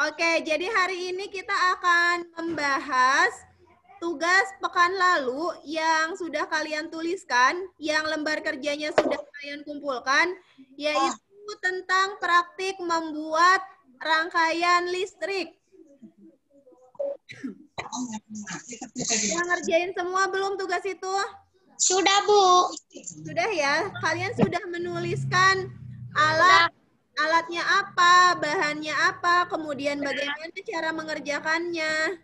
Oke, jadi hari ini kita akan membahas tugas pekan lalu yang sudah kalian tuliskan, yang lembar kerjanya sudah kalian kumpulkan, yaitu tentang praktik membuat rangkaian listrik. Yang ngerjain semua belum tugas itu? Sudah, Bu. Sudah ya? Kalian sudah menuliskan alatnya apa, bahannya apa, kemudian bagaimana cara mengerjakannya.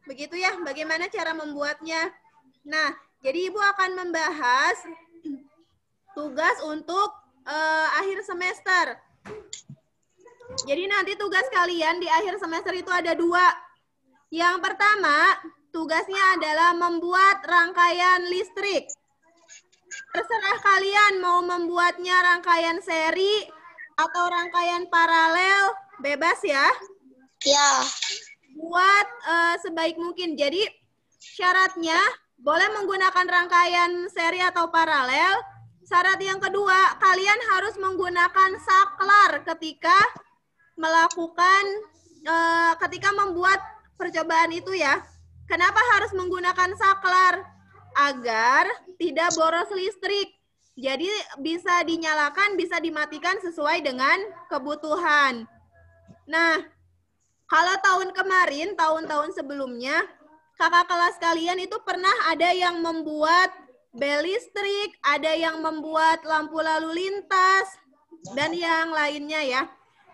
Begitu ya, bagaimana cara membuatnya. Nah, jadi Ibu akan membahas tugas untuk akhir semester. Jadi nanti tugas kalian di akhir semester itu ada 2. Yang pertama, tugasnya adalah membuat rangkaian listrik. Terserah kalian mau membuatnya rangkaian seri atau rangkaian paralel, bebas ya. Ya. Buat sebaik mungkin. Jadi syaratnya boleh menggunakan rangkaian seri atau paralel. Syarat yang kedua, kalian harus menggunakan saklar ketika melakukan, ketika membuat percobaan itu ya. Kenapa harus menggunakan saklar? Agar tidak boros listrik. Jadi bisa dinyalakan, bisa dimatikan sesuai dengan kebutuhan. Nah, kalau tahun kemarin, tahun-tahun sebelumnya, kakak kelas kalian itu pernah ada yang membuat bel listrik, ada yang membuat lampu lalu lintas, dan yang lainnya ya.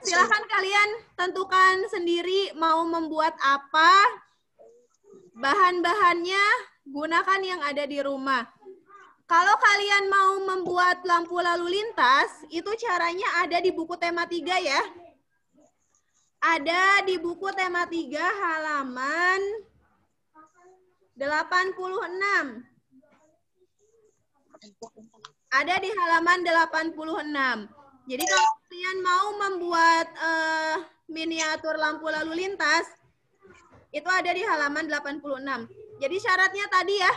Silahkan kalian tentukan sendiri mau membuat apa, bahan-bahannya gunakan yang ada di rumah. Kalau kalian mau membuat lampu lalu lintas, itu caranya ada di buku tema 3 ya. Ada di buku tema 3 halaman 86. Ada di halaman 86. Jadi kalau kalian mau membuat miniatur lampu lalu lintas, itu ada di halaman 86. Jadi syaratnya tadi ya,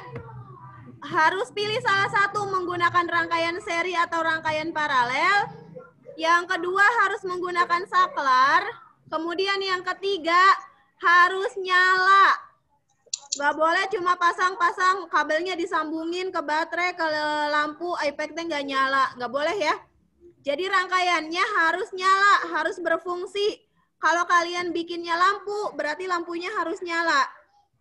harus pilih salah satu menggunakan rangkaian seri atau rangkaian paralel. Yang kedua harus menggunakan saklar. Kemudian yang ketiga harus nyala. Nggak boleh cuma pasang-pasang kabelnya disambungin ke baterai, ke lampu, iPad-nya nggak nyala. Nggak boleh ya. Jadi rangkaiannya harus nyala, harus berfungsi. Kalau kalian bikinnya lampu, berarti lampunya harus nyala.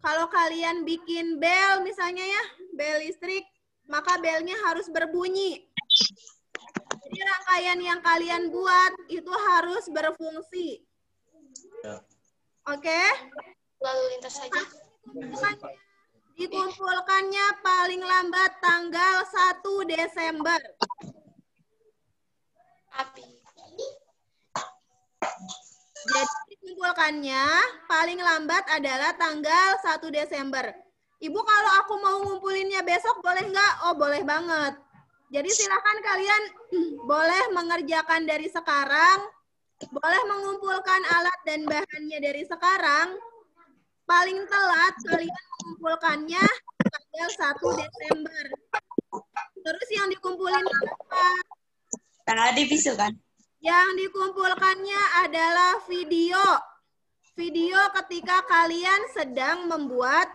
Kalau kalian bikin bel misalnya ya, bel listrik, maka belnya harus berbunyi. Jadi rangkaian yang kalian buat itu harus berfungsi. Oke? Lalu lintas saja. Dikumpulkannya paling lambat tanggal 1 Desember. Api. Jadi dikumpulkannya paling lambat adalah tanggal 1 Desember. Ibu kalau aku mau ngumpulinnya besok boleh nggak? Oh boleh banget. Jadi silakan kalian boleh mengerjakan dari sekarang, boleh mengumpulkan alat dan bahannya dari sekarang. Paling telat kalian mengumpulkannya tanggal 1 Desember. Terus yang dikumpulin apa? Tadi bisu kan? Yang dikumpulkannya adalah video. Video ketika kalian sedang membuat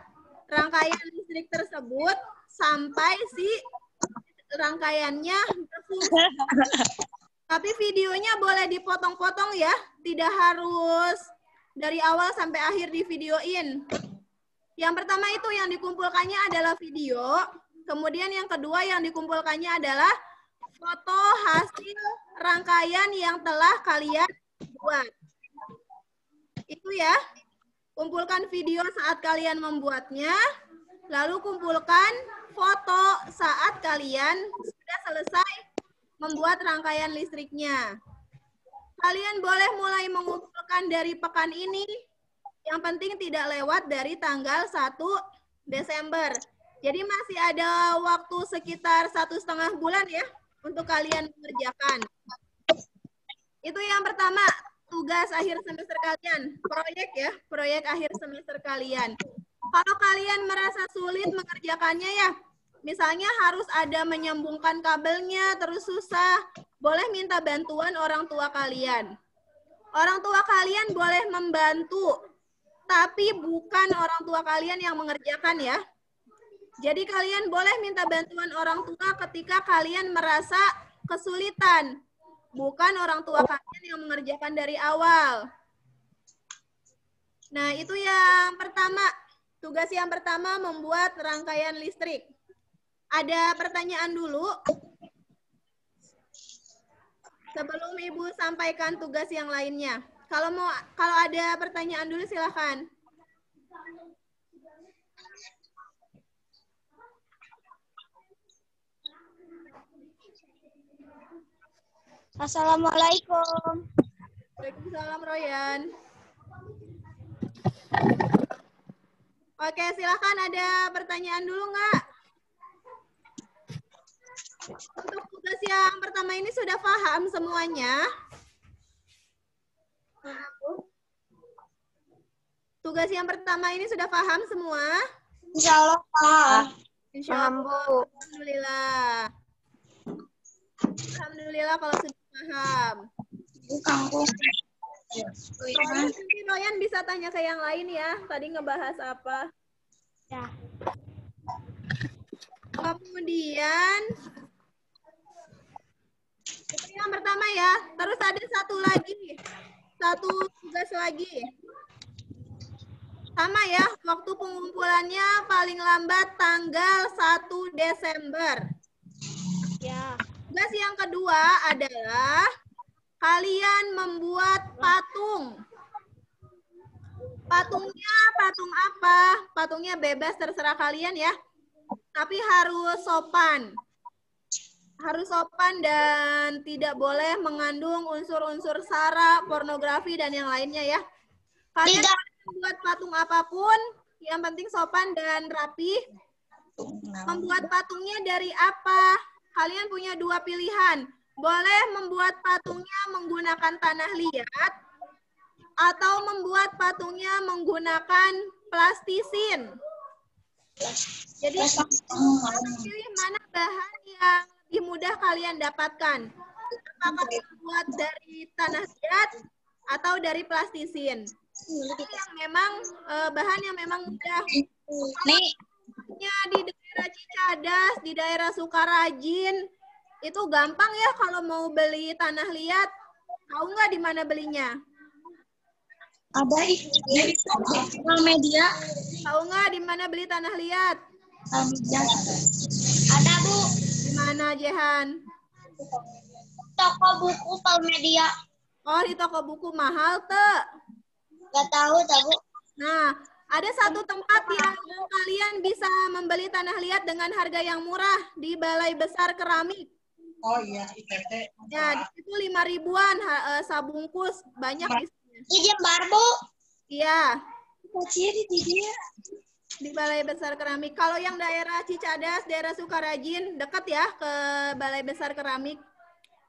rangkaian listrik tersebut sampai si rangkaiannya berfungsi. Tapi videonya boleh dipotong-potong ya. Tidak harus dari awal sampai akhir di videoin. Yang pertama itu yang dikumpulkannya adalah video. Kemudian yang kedua yang dikumpulkannya adalah foto hasil rangkaian yang telah kalian buat. Itu ya. Kumpulkan video saat kalian membuatnya. Lalu kumpulkan foto saat kalian sudah selesai membuat rangkaian listriknya. Kalian boleh mulai mengumpulkan dari pekan ini. Yang penting tidak lewat dari tanggal 1 Desember. Jadi masih ada waktu sekitar 1,5 bulan ya untuk kalian mengerjakan. Itu yang pertama, tugas akhir semester kalian. Proyek ya, proyek akhir semester kalian. Kalau kalian merasa sulit mengerjakannya ya, misalnya harus ada menyambungkan kabelnya, terus susah, boleh minta bantuan orang tua kalian. Orang tua kalian boleh membantu, tapi bukan orang tua kalian yang mengerjakan ya. Jadi kalian boleh minta bantuan orang tua ketika kalian merasa kesulitan. Bukan orang tua kalian yang mengerjakan dari awal. Nah, itu yang pertama. Tugas yang pertama membuat rangkaian listrik. Ada pertanyaan dulu? Sebelum Ibu sampaikan tugas yang lainnya. Kalau ada pertanyaan dulu silakan. Assalamualaikum. Waalaikumsalam Royan. Oke, silakan ada pertanyaan dulu nggak? Untuk tugas yang pertama ini sudah paham semuanya? Tugas yang pertama ini sudah paham semua? Insya Allah paham. Insya Allah. Alhamdulillah. Alhamdulillah kalau sudah paham. Nanti Royan bisa tanya ke yang lain ya. Tadi ngebahas apa? Ya. Kemudian itu yang pertama ya. Terus ada satu lagi. Satu tugas lagi. Sama ya, waktu pengumpulannya paling lambat tanggal 1 Desember. Ya. Tugas yang kedua adalah kalian membuat patung. Patungnya patung apa? Patungnya bebas terserah kalian ya. Tapi harus sopan. Harus sopan dan tidak boleh mengandung unsur-unsur sara, pornografi, dan yang lainnya ya. Kalian membuat patung apapun, yang penting sopan dan rapi. Membuat patungnya dari apa? Kalian punya dua pilihan. Boleh membuat patungnya menggunakan tanah liat, atau membuat patungnya menggunakan plastisin. Jadi, pilih mana bahan yang lebih mudah kalian dapatkan. Apakah membuat dari tanah liat atau dari plastisin. Itu yang memang bahan yang memang mudah. Nih, Di daerah Cicadas, di daerah Sukarajin, itu gampang ya kalau mau beli tanah liat. Tahu nggak di mana belinya? ada di sosial media. Tahu nggak di mana beli tanah liat? Ada Bu. Di mana Jehan? Toko buku Palmedia. Oh, di toko buku mahal tuh. Gak tahu Bu. Nah, ada satu tempat yang kalian bisa membeli tanah liat dengan harga yang murah di Balai Besar Keramik. Oh iya, ITT. Ya, di situ 5.000-an sabungkus, banyak isinya. Izin Bu. Iya, Kecil di dia. di Balai Besar Keramik. Kalau yang daerah Cicadas, daerah Sukarajin, dekat ya ke Balai Besar Keramik.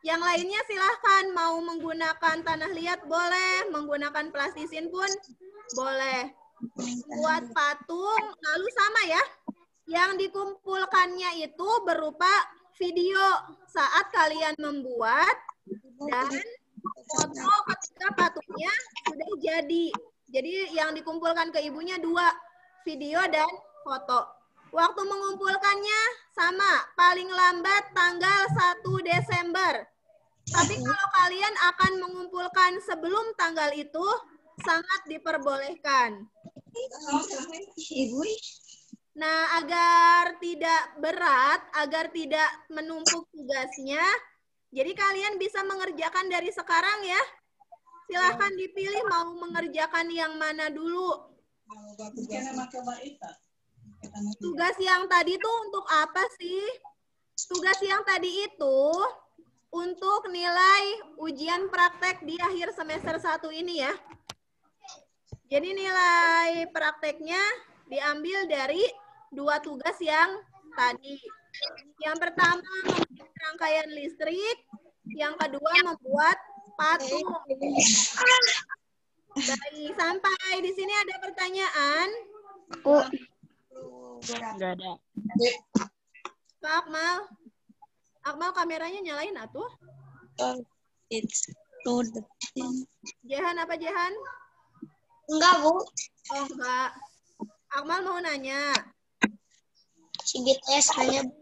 Yang lainnya silahkan mau menggunakan tanah liat boleh, menggunakan plastisin pun boleh. Buat patung, lalu sama ya. Yang dikumpulkannya itu berupa video saat kalian membuat dan foto ketika patungnya sudah jadi. Jadi yang dikumpulkan ke ibunya 2, video dan foto. Waktu mengumpulkannya sama, paling lambat tanggal 1 Desember. Tapi kalau kalian akan mengumpulkan sebelum tanggal itu, sangat diperbolehkan. Nah, agar tidak berat, agar tidak menumpuk tugasnya, jadi kalian bisa mengerjakan dari sekarang ya. Silahkan dipilih mau mengerjakan yang mana dulu. Tugas yang tadi itu untuk apa sih? Tugas yang tadi itu untuk nilai ujian praktek di akhir semester 1 ini ya. Jadi nilai prakteknya diambil dari 2 tugas yang tadi. Yang pertama membuat rangkaian listrik, yang kedua membuat patung. Baik, sampai di sini ada pertanyaan? Enggak ada. Pak Akmal. Akmal kameranya nyalain atuh. It's 2 detik. Jehan apa Jehan? Enggak, Bu. Oh enggak. Akmal mau nanya. Si BTS nanya, Bu.